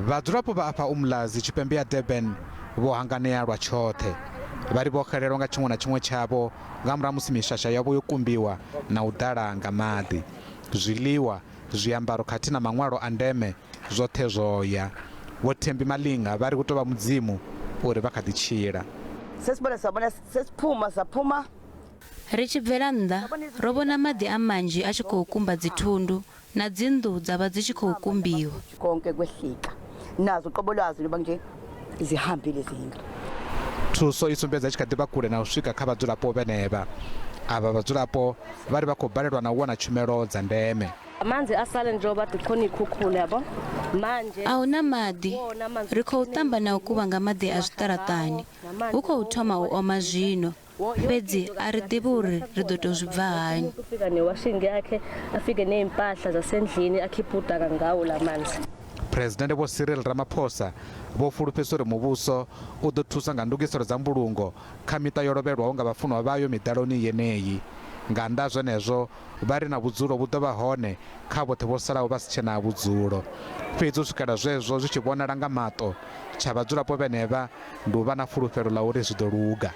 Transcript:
Vhadzulapo vha afha Umlazi Tshipembe ya Durban vho hanganea lwa tshoṱhe vhari vho xelelwa nga tshiṅwe na tshiṅwe tshavho nga murahu musi mishasha yavho yo kumbiwa na u ḓala nga maḓi, zwiḽiwa, zwiambaro khathihi na maṅwalo a ndeme zwoṱhe zwoya. Vho Thembi Malinga vhari hu tou vha mudzimu uri vha kha ḓi tshila. Ri tshi bvela nnḓa ro vhona maḓi a manzhi a tshi khou kumba dzithundu na dzinnḓu dza vha dzi tshi khou kumbiwa. Thuso i sumbedza tshi kha ḓi vha kule na u swika kha vhadzulapo vhenevha. Avha vhadzulapo vhari vha khou balelwa na u wana tshumelo dza ndeme. A hu na maḓi, ri khou ṱamba na u kuvhanga maḓi a zwiṱaraṱani. Hu khou thoma u oma zwino, fhedzi a ri ḓivhi uri ri ḓo tou zwi bva hani. Presidente Vho Cyril Ramaphosa vho fulufhedzisa uri muvhuso u ḓo thusa nga ndugiselo dza mbulungo kha miṱa yo lovhelwaho nga vhafunwa vhayo midaloni yeneyi. Nga nnḓa zwenezwo vhari na vhudzulo vhu ḓo vha hone kha vhoṱhe vho salaho vha si tshe na vhudzulo. Fhedzi u swikela zwezwo zwi tshi vhonala nga maṱo tsha vhadzulapo vhenevha ndi u vha na fulufhelo ḽa uri zwi ḓo luga.